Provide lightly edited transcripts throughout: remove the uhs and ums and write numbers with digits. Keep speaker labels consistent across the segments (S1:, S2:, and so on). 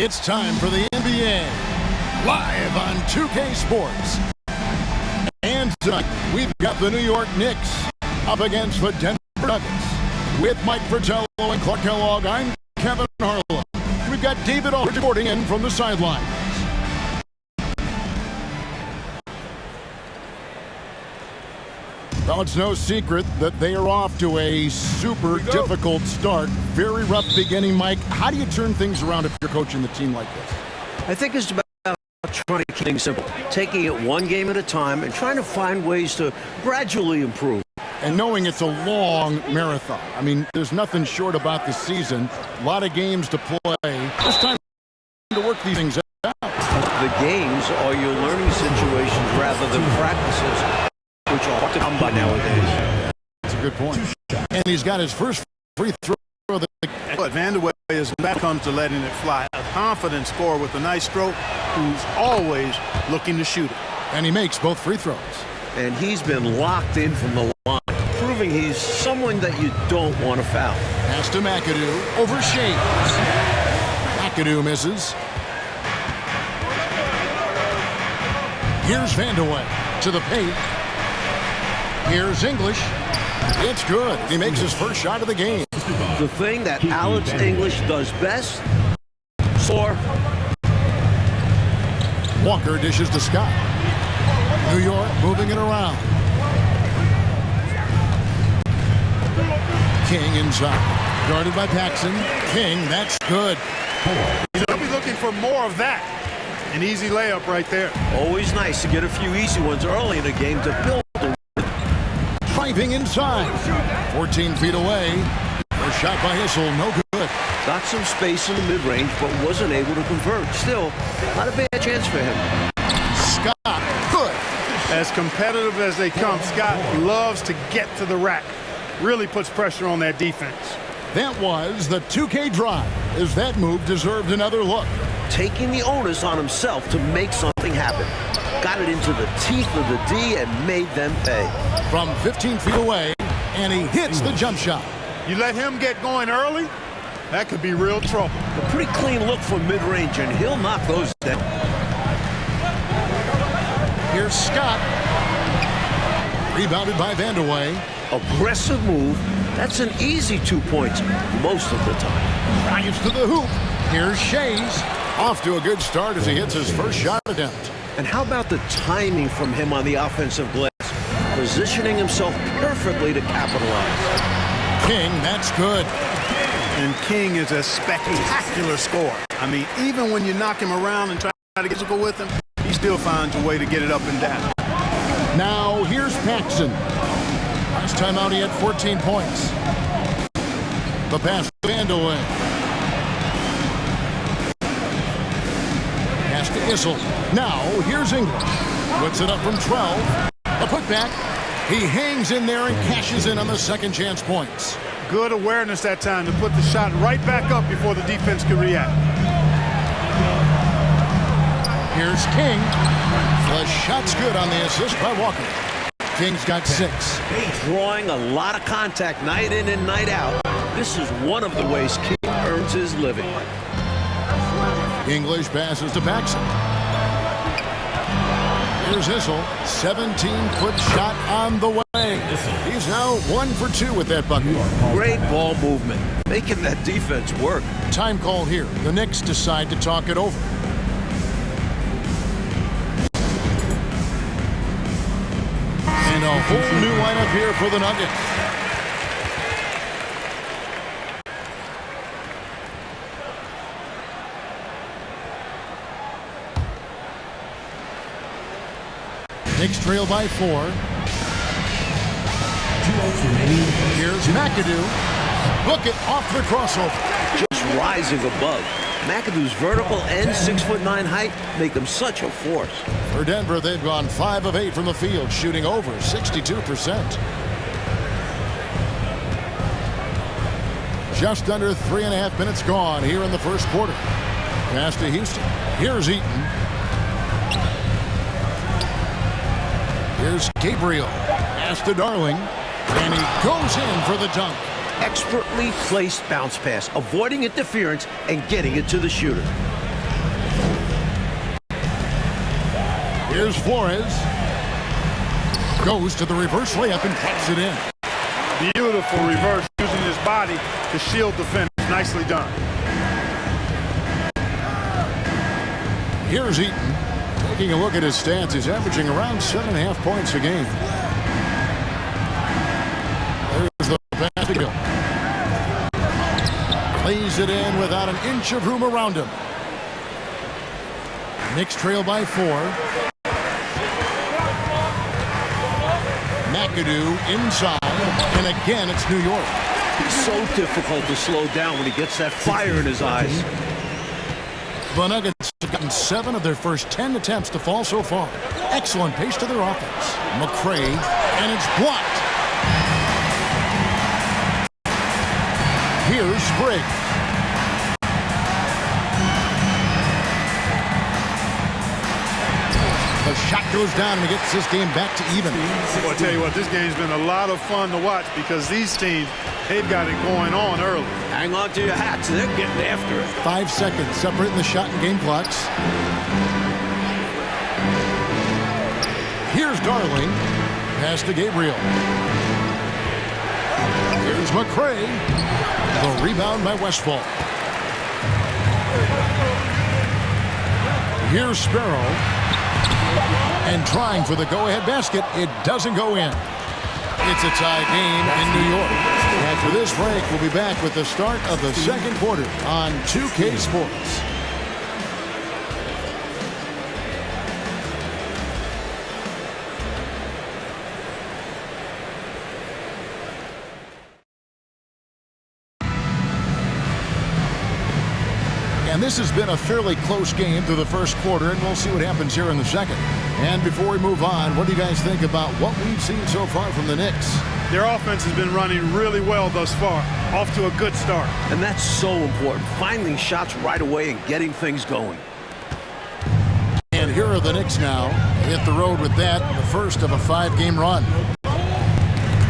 S1: It's time for the NBA, live on 2K Sports. And tonight, we've got the New York Knicks up against the Denver Nuggets. With Mike Fratello and Clark Kellogg, I'm Kevin Harlan. We've got David Aldridge reporting in from the sidelines. Well, it's no secret that they are off to a super difficult start. Very rough beginning, Mike. How do you turn things around if you're coaching the team like this?
S2: I think it's about trying to keep things simple, taking it one game at a time and trying to find ways to gradually improve.
S1: And knowing it's a long marathon. I mean, there's nothing short about the season. A lot of games to play. It's time to work these things out.
S2: The games are your learning situations rather than practices, which are hard to come by nowadays.
S1: That's a good point. And he's got his first free throw.
S3: But Vanderway is when it comes to letting it fly. A confident scorer with a nice stroke who's always looking to shoot it.
S1: And he makes both free throws.
S2: And he's been locked in from the line, proving he's someone that you don't want to foul.
S1: Pass to McAdoo over Shea. McAdoo misses. Here's Vanderway to the paint. Here's English. It's good. He makes his first shot of the game.
S2: The thing that Alex English does best, score.
S1: Walker dishes to Scott. New York moving it around. King inside. Guarded by Paxson. King, that's good.
S3: He'll be looking for more of that. An easy layup right there.
S2: Always nice to get a few easy ones early in a game to build.
S1: Driving inside. 14 feet away. First shot by Hissel, no good.
S2: Got some space in the mid-range, but wasn't able to convert. Still, not a bad chance for him.
S1: Scott, good.
S3: As competitive as they come, Scott loves to get to the rack. Really puts pressure on that defense.
S1: That was the 2K drive, as that move deserved another look.
S2: Taking the onus on himself to make something happen. Got it into the teeth of the D and made them pay.
S1: From 15 feet away, and he hits the jump shot.
S3: You let him get going early, that could be real trouble.
S2: A pretty clean look from mid-range, and he'll knock those down.
S1: Here's Scott. Rebounded by Vanderway.
S2: Aggressive move. That's an easy 2 points most of the time.
S1: Drives to the hoop. Here's Shays. Off to a good start as he hits his first shot attempt.
S2: And how about the timing from him on the offensive glass? Positioning himself perfectly to capitalize.
S1: King, that's good.
S3: And King is a spectacular scorer. I mean, even when you knock him around and try to get physical with him, he still finds a way to get it up and down.
S1: Now, here's Paxson. Last time out, he had 14 points. The pass to Vanderway. Pass to Issel. Now, here's English. Puts it up from 12. A putback. He hangs in there and cashes in on the second chance points.
S3: Good awareness that time to put the shot right back up before the defense could react.
S1: Here's King. The shot's good on the assist by Walker. King's got 6.
S2: Drawing a lot of contact night in and night out. This is one of the ways King earns his living.
S1: English passes to Paxson. Here's Hissel. 17-foot shot on the way. He's now 1 for 2 with that bucket.
S2: Great ball movement. Making that defense work.
S1: Time call here. The Knicks decide to talk it over. And a whole new lineup here for the Nuggets. Knicks trail by 4. Here's McAdoo. Book it off the crossover.
S2: Just rising above. McAdoo's vertical and 6'9" height make them such a force.
S1: For Denver, they've gone 5 of 8 from the field, shooting over 62%. Just under 3.5 minutes gone here in the first quarter. Pass to Houston. Here's Eaton. Here's Gabriel. Pass to Darling. And he goes in for the dunk.
S2: Expertly placed bounce pass, avoiding interference and getting it to the shooter.
S1: Here's Flores. Goes to the reverse layup and taps it in.
S3: Beautiful reverse, using his body to shield the finish. Nicely done.
S1: Here's Eaton. Taking a look at his stats, he's averaging around 7.5 points a game. There's the pass to go. Plays it in without an inch of room around him. Knicks trail by 4. McAdoo inside, and again it's New York.
S2: He's so difficult to slow down when he gets that fire in his eyes.
S1: The Nuggets have gotten 7 of their first 10 attempts to fall so far. Excellent pace to their offense. McCray, and it's blocked. Here's Spriggs. The shot goes down and he gets this game back to even.
S3: Well, I'll tell you what, this game's been a lot of fun to watch because these teams, they've got it going on early.
S2: Hang on to your hats. They're getting after it.
S1: 5 seconds separating the shot and game clocks. Here's Darling. Pass to Gabriel. Here's McCray. The rebound by Westphal. Here's Sparrow. And trying for the go-ahead basket. It doesn't go in. It's a tie game in New York. After this break, we'll be back with the start of the second quarter on 2K Sports. And this has been a fairly close game through the first quarter, and we'll see what happens here in the second. And before we move on, what do you guys think about what we've seen so far from the Knicks?
S3: Their offense has been running really well thus far. Off to a good start.
S2: And that's so important. Finding shots right away and getting things going.
S1: And here are the Knicks now. They hit the road with that, the first of a 5-game run.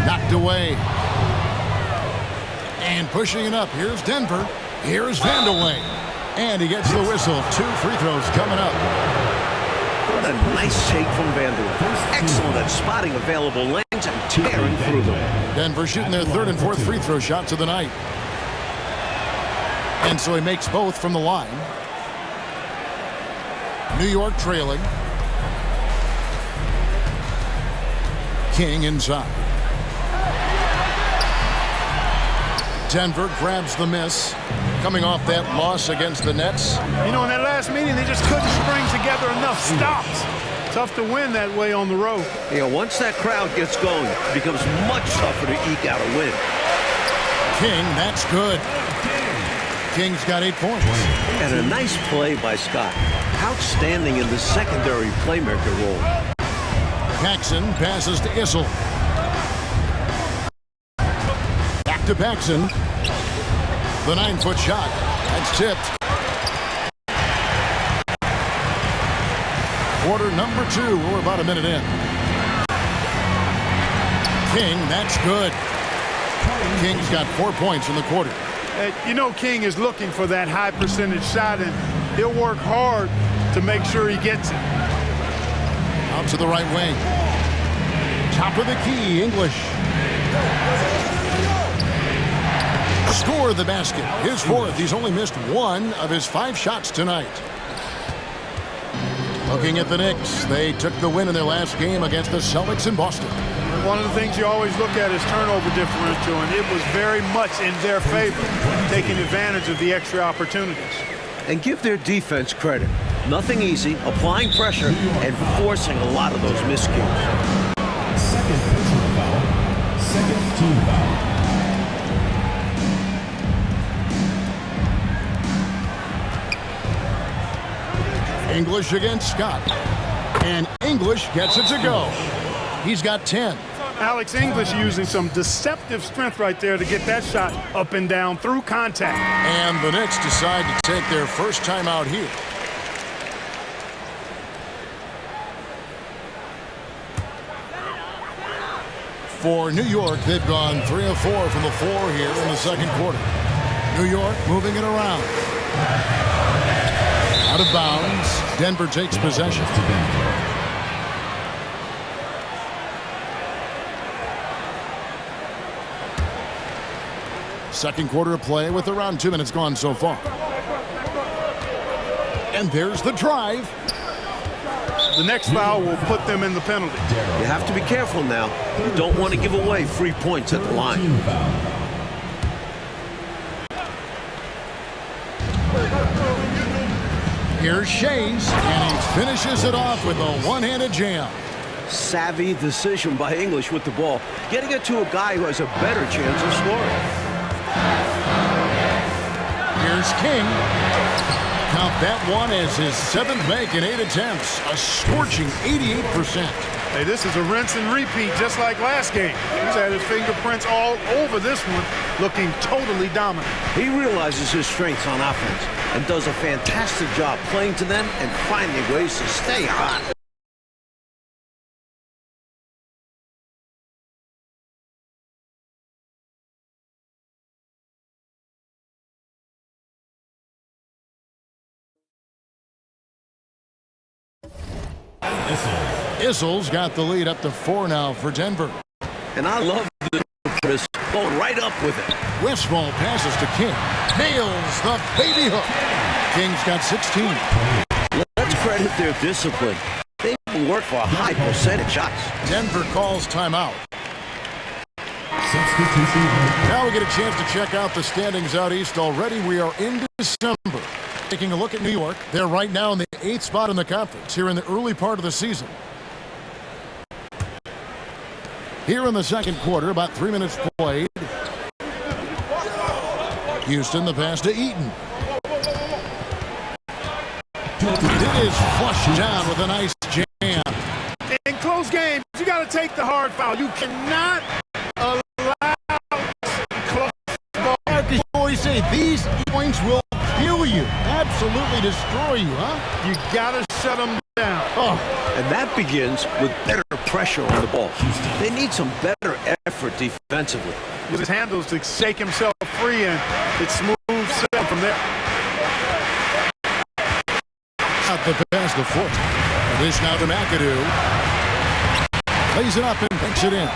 S1: Knocked away. And pushing it up. Here's Denver. Here's Vandeweghe. And he gets the whistle. 2 free throws coming up.
S2: What a nice take from Vandeweghe. Excellent at spotting available lanes and tearing through them.
S1: Denver shooting their 3rd and 4th free throw shots of the night. And so he makes both from the line. New York trailing. King inside. Denver grabs the miss. Coming off that loss against the Nets.
S3: You know, in that last meeting, they just couldn't string together enough stops. Tough to win that way on the road.
S2: Yeah, once that crowd gets going, it becomes much tougher to eke out a win.
S1: King, that's good. King's got 8 points.
S2: And a nice play by Scott. Outstanding in the secondary playmaker role.
S1: Paxson passes to Issel. Back to Paxson. The 9-foot shot. That's tipped. Quarter number 2. We're about a minute in. King, that's good. King's got 4 points in the quarter.
S3: You know, King is looking for that high percentage shot, and he'll work hard to make sure he gets it.
S1: Out to the right wing. Top of the key, English. Score the basket. His 4th. He's only missed 1 of his 5 shots tonight. Looking at the Knicks, they took the win in their last game against the Celtics in Boston.
S3: One of the things you always look at is turnover differential, and it was very much in their favor, taking advantage of the extra opportunities.
S2: And give their defense credit. Nothing easy, applying pressure, and forcing a lot of those miscues.
S4: Second personal foul. Second team foul.
S1: English against Scott. And English gets it to go. He's got 10.
S3: Alex English using some deceptive strength right there to get that shot up and down through contact.
S1: And the Knicks decide to take their first time out here. For New York, they've gone 3 of 4 from the floor here in the second quarter. New York moving it around. Out of bounds. Denver takes possession. Second quarter of play with around 2 minutes gone so far. And there's the drive.
S3: The next foul will put them in the penalty.
S2: You have to be careful now. You don't want to give away free points at the line.
S1: Here's Shays, and he finishes it off with a one-handed jam.
S2: Savvy decision by English with the ball, getting it to a guy who has a better chance of scoring.
S1: Here's King. Count that one as his 7th make in 8 attempts, a scorching 88%.
S3: Hey, this is a rinse and repeat just like last game. He's had his fingerprints all over this one, looking totally dominant.
S2: He realizes his strengths on offense and does a fantastic job playing to them and finding ways to stay hot.
S1: Issel's got the lead up to 4 now for Denver.
S2: And I love this going right up with it.
S1: Westfall passes to King. Nails the baby hook. King's got 16.
S2: Let's credit their discipline. They work for a high percentage shots.
S1: Denver calls timeout.
S4: Substitution.
S1: Now we get a chance to check out the standings out east already. We are in December. Taking a look at New York. They're right now in the 8th spot in the conference here in the early part of the season. Here in the second quarter, about 3 minutes played. Houston, the pass to Eaton. It is flushed down with a nice jam.
S3: In close games, you got to take the hard foul. You cannot allow close ball.
S1: Marcus, always say these points will kill you, absolutely destroy you, huh?
S3: You got to shut them down.
S1: Oh.
S2: And that begins with better pressure on the ball. They need some better effort defensively.
S3: With his handles to shake himself free, and it's smooth sail from there.
S1: Out the pass to Fort. This now to McAdoo. Lays it up and takes it in.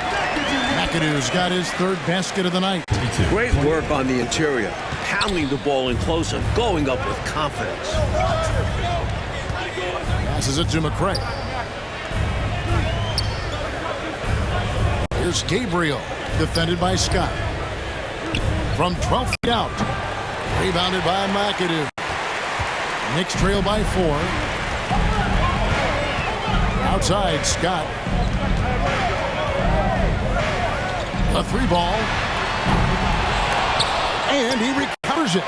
S1: McAdoo's got his 3rd basket of the night.
S2: Great work on the interior, pounding the ball in close and going up with confidence.
S1: Passes it to McCray. Here's Gabriel, defended by Scott. From 12 feet out. Rebounded by McAdoo. Knicks trail by 4. Outside, Scott. A 3-ball. And he recovers it.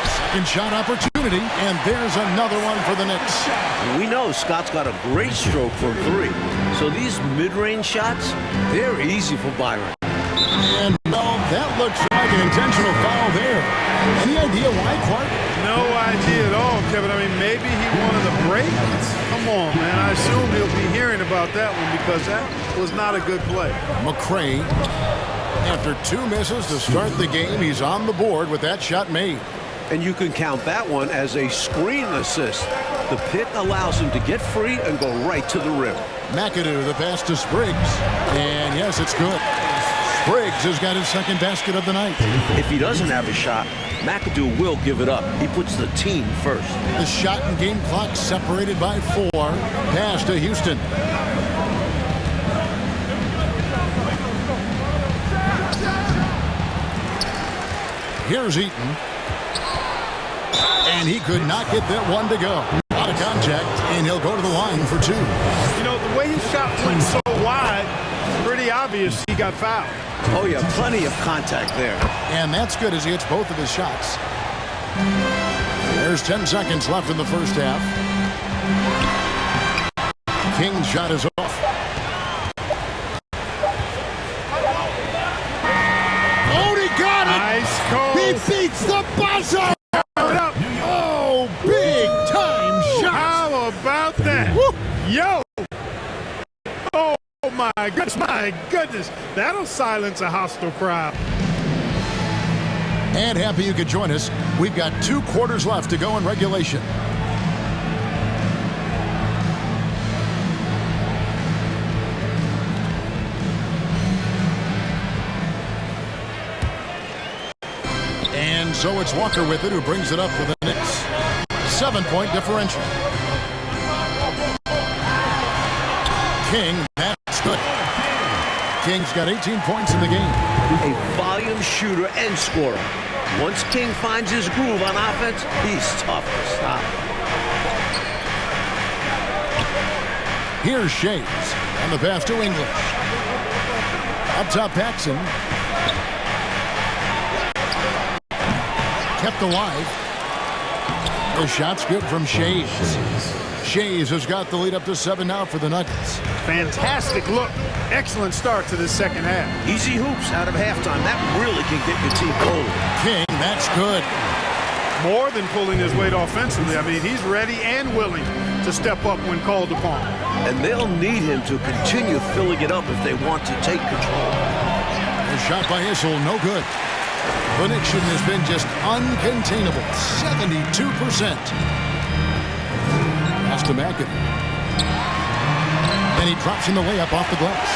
S1: Second shot opportunity, and there's another one for the Knicks.
S2: We know Scott's got a great stroke from 3. So these mid-range shots, they're easy for Byron.
S1: And, well, that looks like an intentional foul there. Any idea why, Clark?
S3: No idea at all, Kevin. I mean, maybe he wanted a break. Come on, man. I assume he'll be hearing about that one because that was not a good play.
S1: McCray, after 2 misses to start the game, he's on the board with that shot made.
S2: And you can count that one as a screen assist. The pick allows him to get free and go right to the rim.
S1: McAdoo, the pass to Spriggs. And yes, it's good. Spriggs has got his 2nd basket of the night.
S2: If he doesn't have a shot, McAdoo will give it up. He puts the team first.
S1: The shot and game clock separated by 4. Pass to Houston. Here's Eaton. And he could not get that one to go. Out of contact, and he'll go to the line for 2.
S3: You know, the way his shot went so wide, pretty obvious he got fouled.
S2: Oh, yeah, plenty of contact there.
S1: And that's good as he hits both of his shots. There's 10 seconds left in the first half. King's shot is off. Oh, he got it!
S3: Nice call.
S1: He beats the buzzer! Oh, big time shot!
S3: How about that?
S1: Woo.
S3: Yo! Oh, my goodness. That'll silence a hostile crowd.
S1: And happy you could join us. We've got 2 quarters left to go in regulation. So it's Walker with it who brings it up for the Knicks. 7-point differential. King, that's good. King's got 18 points in the game.
S2: A volume shooter and scorer. Once King finds his groove on offense, he's tough to stop.
S1: Here's Shades, and the pass to English. Up top, Paxson. Kept alive. The shot's good from Shades. Shades has got the lead up to 7 now for the Nuggets.
S3: Fantastic look. Excellent start to this second half.
S2: Easy hoops out of halftime. That really can get your team cold.
S1: King, that's good.
S3: More than pulling his weight offensively. I mean, he's ready and willing to step up when called upon.
S2: And they'll need him to continue filling it up if they want to take control.
S1: The shot by Issel, no good. The Knicks has been just uncontainable. 72%. Pass to McAdoo. And he drops in the layup off the glass.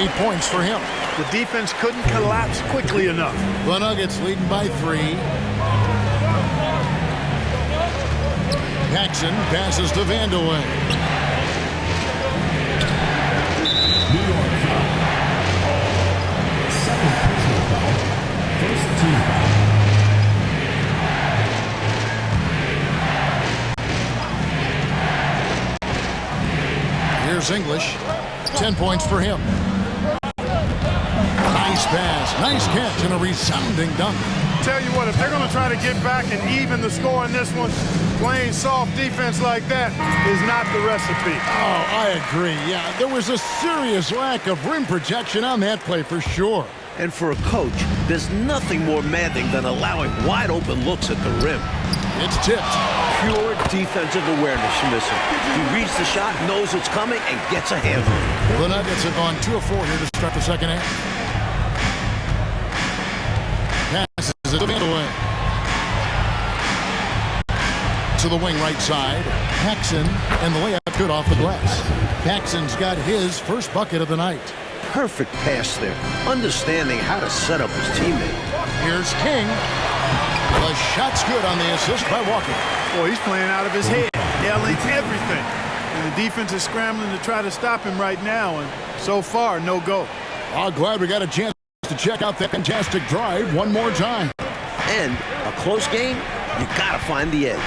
S1: 8 points for him.
S3: The defense couldn't collapse quickly enough.
S1: The Nuggets leading by 3. Paxson passes to Vanderlyn.
S4: New York foul. Second personal foul. First team foul.
S1: Here's English. 10 points for him. Nice pass. Nice catch and a resounding dunk.
S3: Tell you what, if they're going to try to get back and even the score in this one, playing soft defense like that is not the recipe.
S1: Oh, I agree. Yeah, there was a serious lack of rim protection on that play for sure.
S2: And for a coach, there's nothing more maddening than allowing wide open looks at the rim.
S1: It's tipped.
S2: Pure defensive awareness missing. He reads the shot, knows it's coming, and gets a handle.
S1: The Nuggets have gone 2 of 4 here to start the second half. Passes it to Vanderlyn. To the wing right side. Paxson, and the layup good off the glass. Paxson's got his first bucket of the night.
S2: Perfect pass there, understanding how to set up his teammate.
S1: Here's King. The shot's good on the assist by Walker.
S3: Boy, he's playing out of his head, yelling everything. And the defense is scrambling to try to stop him right now, and so far, no go.
S1: Oh, glad we got a chance to check out that fantastic drive one more time.
S2: And a close game, you gotta find the edge.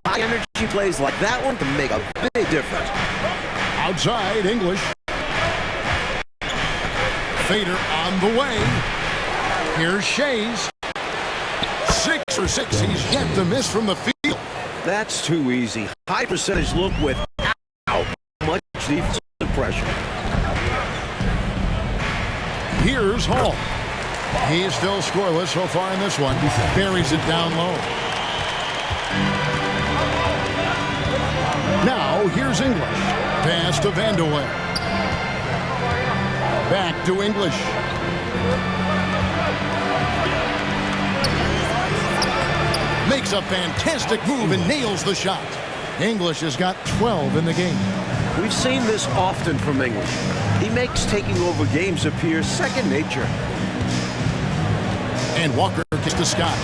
S2: High energy plays like that one can make a big difference.
S1: Outside, English. Fader on the way. Here's Shays. 6 for 6. He's yet to miss from the field.
S2: That's too easy. High percentage look without much defensive pressure.
S1: Here's Hall. He is still scoreless so far in this one. Buries it down low. Now, here's English. Pass to Vanderlyn. Back to English. Makes a fantastic move and nails the shot. English has got 12 in the game.
S2: We've seen this often from English. He makes taking over games appear second nature.
S1: And Walker kicks to Scott.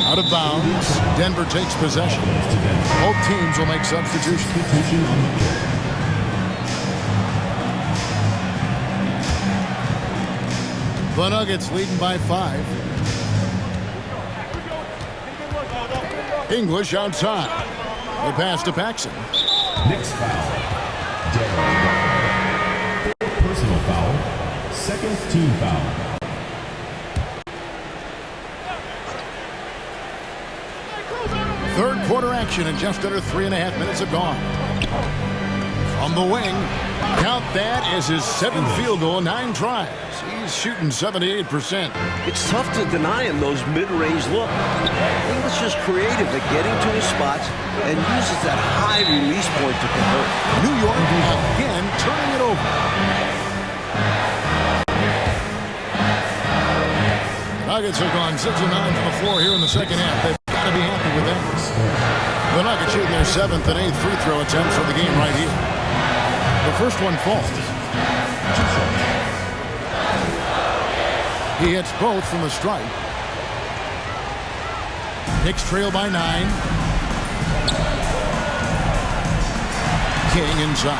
S1: Out of bounds. Denver takes possession. Both teams will make substitutions. The Nuggets leading by 5. English outside. The pass to Paxson.
S4: Next foul. Personal foul. Second team foul.
S1: Third quarter action and just under 3.5 minutes have gone. From the wing, count that as his 7th field goal, 9 tries. He's shooting 78%.
S2: It's tough to deny him those mid-range look. English is creative at getting to his spots and uses that high release point to convert.
S1: New York again turning it over. Nuggets have gone 6 of 9 from the floor here in the second half. They've got to be happy with that. The Nuggets shooting their 7th and 8th free throw attempts for the game right here. The first one falls. He hits both from the stripe. Knicks trail by 9. King inside.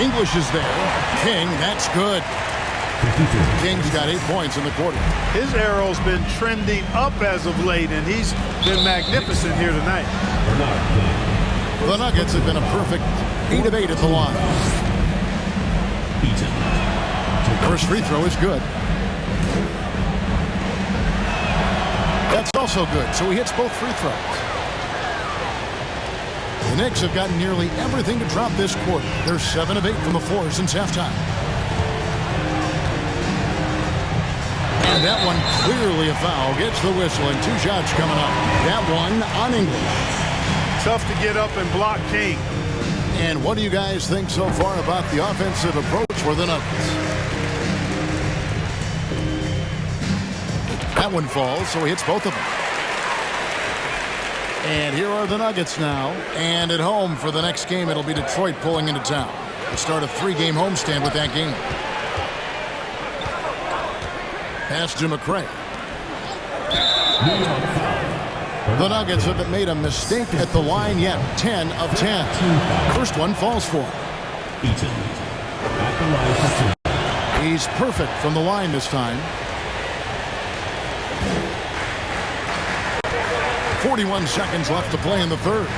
S1: English is there. King, that's good. King's got 8 points in the quarter.
S3: His arrow's been trending up as of late, and he's been magnificent here tonight.
S1: The Nuggets have been a perfect 8 of 8 at the line. First free throw is good. That's also good, so he hits both free throws. The Knicks have gotten nearly everything to drop this quarter. They're 7 of 8 from the floor since halftime. And that one clearly a foul. Gets the whistle and 2 shots coming up. That one on English.
S3: Tough to get up and block King.
S1: And what do you guys think so far about the offensive approach for the Nuggets? That one falls, so he hits both of them. And here are the Nuggets now. And at home for the next game, it'll be Detroit pulling into town. They start a 3-game homestand with that game. Pass to McRae. The Nuggets haven't made a mistake at the line yet. 10 of 10. First one falls for him. He's perfect from the line this time. 41 seconds left to play in the third.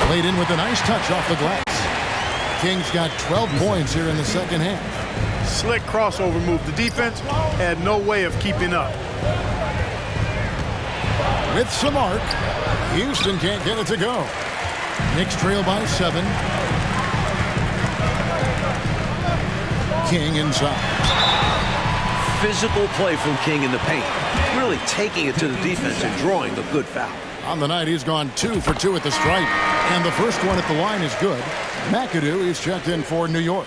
S1: Played in with a nice touch off the glass. King's got 12 points here in the second half.
S3: Slick crossover move. The defense had no way of keeping up.
S1: With some arc, Houston can't get it to go. Knicks trail by 7. King inside.
S2: Physical play from King in the paint. Really taking it to the defense and drawing a good foul.
S1: On the night, he's gone 2 for 2 at the stripe. And the first one at the line is good. McAdoo is checked in for New York.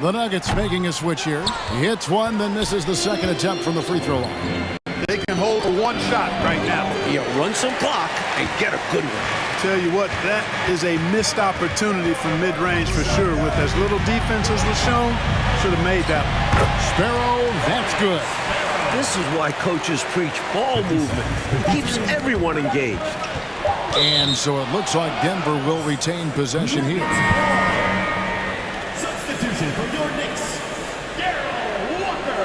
S1: The Nuggets making a switch here. He hits one, then misses the second attempt from the free throw line.
S3: They can hold a one shot right now.
S2: Yeah, run some clock and get a good one.
S3: Tell you what, that is a missed opportunity from mid-range for sure. With as little defense as was shown, should have made that one.
S1: Sparrow, that's good.
S2: This is why coaches preach ball movement. Keeps everyone engaged.
S1: And so it looks like Denver will retain possession here.
S4: Substitution for your Knicks, Walker.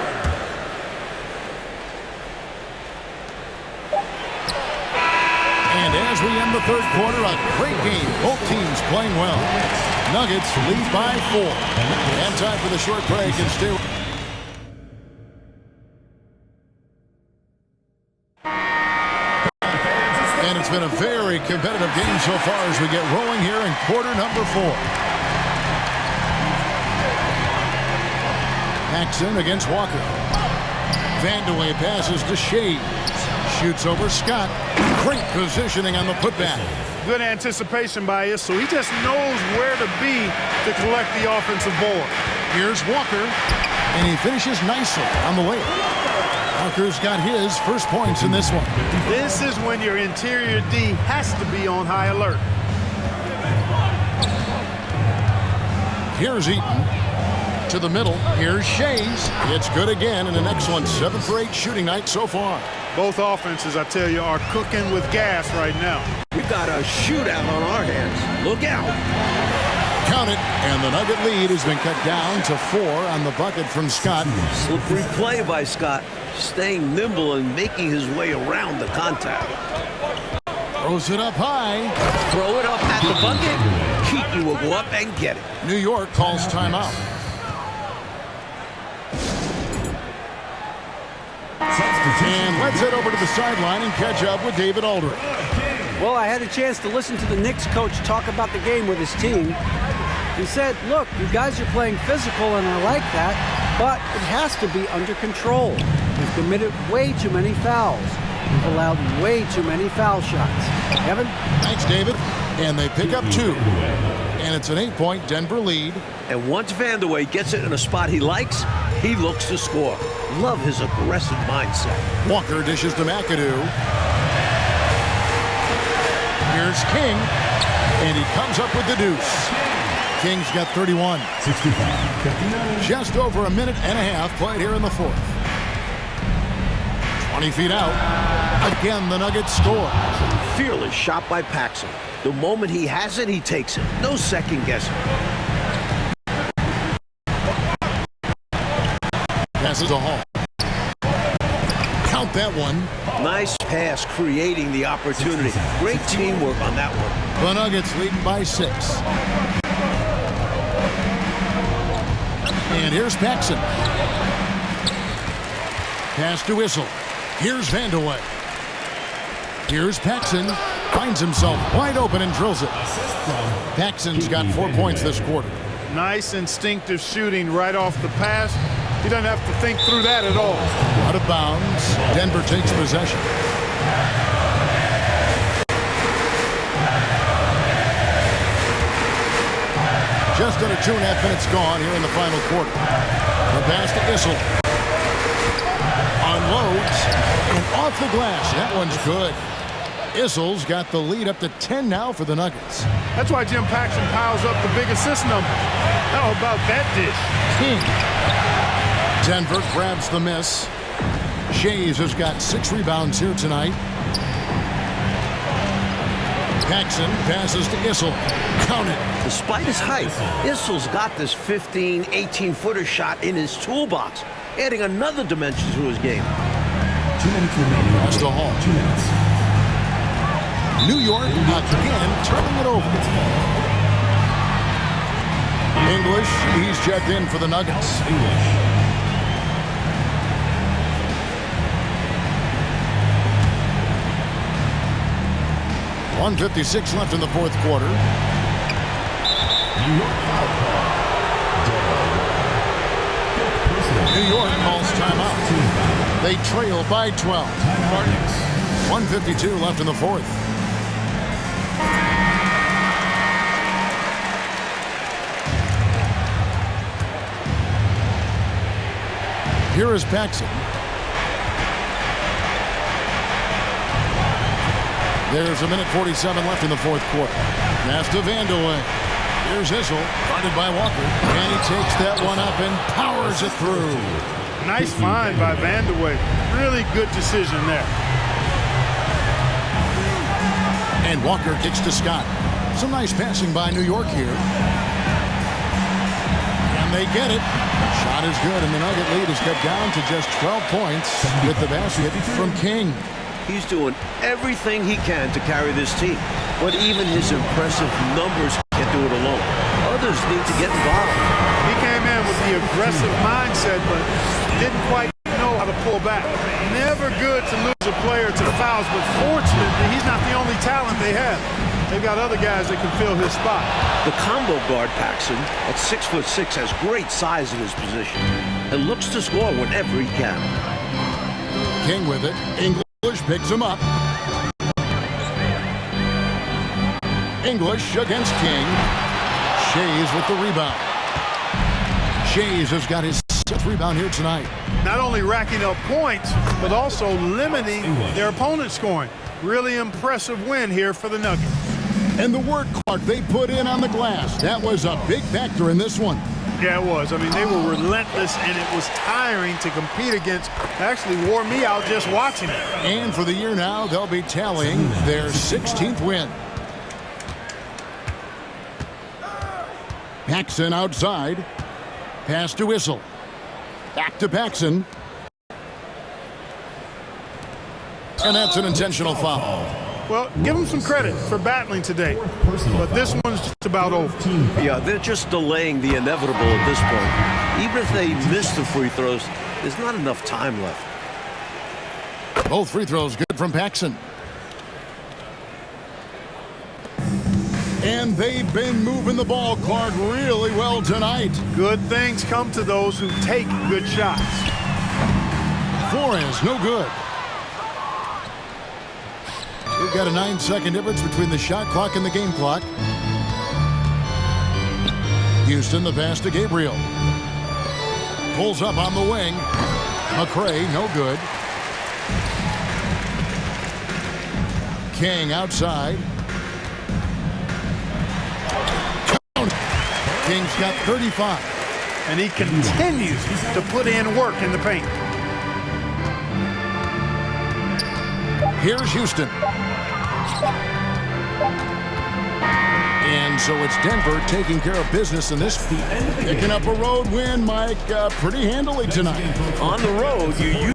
S1: And as we end the third quarter, a great game. Both teams playing well. Nuggets lead by 4. And time for the short break and stay. And it's been a very competitive game so far as we get rolling here in quarter number 4. Paxson against Walker. Vandeweghe passes to Shea. Shoots over Scott. Great positioning on the putback.
S3: Good anticipation by us, so he just knows where to be to collect the offensive board.
S1: Here's Walker, and he finishes nicely on the layup. Walker's got his first points in this one.
S3: This is when your interior D has to be on high alert.
S1: Here's Eaton to the middle. Here's Shays. It's good again, and an excellent 7 for 8 shooting night so far.
S3: Both offenses, I tell you, are cooking with gas right now.
S2: We've got a shootout on our hands. Look out.
S1: Count it, and the Nugget lead has been cut down to 4 on the bucket from Scott.
S2: Slippery play by Scott, staying nimble and making his way around the contact.
S1: Throws it up high.
S2: Throw it up at the bucket. Kiki will go up and get it.
S1: New York calls timeout. And let's head over to the sideline and catch up with David Aldridge.
S5: Well, I had a chance to listen to the Knicks coach talk about the game with his team. He said, look, you guys are playing physical, and I like that, but it has to be under control. We've committed way too many fouls. We've allowed way too many foul shots. Evan?
S1: Thanks, David. And they pick up 2. And it's an 8-point Denver lead.
S2: And once Vandeweghe gets it in a spot he likes, he looks to score. Love his aggressive mindset.
S1: Walker dishes to McAdoo. Here's King, and he comes up with the deuce. King's got 31.
S4: 65-59.
S1: Just over a minute and a half played here in the fourth. 20 feet out. Again, the Nuggets score.
S2: Fearless shot by Paxson. The moment he has it, he takes it. No second guessing.
S1: Passes a Hall. Count that one.
S2: Nice pass, creating the opportunity. Great teamwork on that one.
S1: The Nuggets leading by 6. And here's Paxson. Pass to Whistle. Here's Vandeweghe. Here's Paxson. Finds himself wide open and drills it. Paxson's got 4 points this quarter.
S3: Nice instinctive shooting right off the pass. He doesn't have to think through that at all.
S1: Out of bounds. Denver takes possession. Just under 2.5 minutes gone here in the final quarter. The pass to Issel. Unloads. And off the glass. That one's good. Issel's got the lead up to 10 now for the Nuggets.
S3: That's why Jim Paxson piles up the big assist number. How about that dish?
S1: King. Denver grabs the miss. Shays has got 6 rebounds here tonight. Paxson passes to Issel. Count it.
S2: Despite his height, Issel's got this 15, 18-footer shot in his toolbox, adding another dimension to his game.
S4: 2 minutes remaining.
S1: Pass to Hall.
S4: 2 minutes.
S1: New York again turning it over. English, he's checked in for the Nuggets.
S4: English.
S1: 1:56 left in the fourth quarter. New York calls timeout. They trail by 12. 1:52 left in the fourth. Here is Paxson. There's 1:47 left in the fourth quarter. Pass to Vandeweghe. Here's Issel, guarded by Walker. And he takes that one up and powers it through.
S3: Nice find by Vandeweghe. Really good decision there.
S1: And Walker kicks to Scott. Some nice passing by New York here. And they get it. Shot is good, and the Nugget lead is cut down to just 12 points with the basket from King.
S2: He's doing everything he can to carry this team, but even his impressive numbers can't do it alone. Others need to get involved.
S3: He came in with the aggressive mindset, but didn't quite know how to pull back. Never good to lose a player to the fouls, but fortunately, he's not the only talent they have. They've got other guys that can fill his spot.
S2: The combo guard, Paxson, at 6'6", has great size in his position and looks to score whenever he can.
S1: King with it. English picks him up. English against King. Shays with the rebound. Shays has got his 6th rebound here tonight.
S3: Not only racking up points, but also limiting their opponent's scoring. Really impressive win here for the Nuggets.
S1: And the work clock they put in on the glass, that was a big factor in this one.
S3: Yeah, it was. I mean, they were relentless, and it was tiring to compete against. It actually wore me out just watching it.
S1: And for the year now, they'll be tallying their 16th win. Paxson outside. Pass to Issel. Back to Paxson. And that's an intentional foul.
S3: Well, give them some credit for battling today, but this one's just about over.
S2: Yeah, they're just delaying the inevitable at this point. Even if they miss the free throws, there's not enough time left.
S1: Both free throws good from Paxson. And they've been moving the ball, Clark, really well tonight.
S3: Good things come to those who take good shots.
S1: Flores, no good. We've got a 9-second difference between the shot clock and the game clock. Houston, the pass to Gabriel. Pulls up on the wing. McRae, no good. King outside. King's got 35.
S3: And he continues to put in work in the paint.
S1: Here's Houston. And so it's Denver taking care of business in this. Picking up a road win, Mike, pretty handily tonight.
S2: On the road, you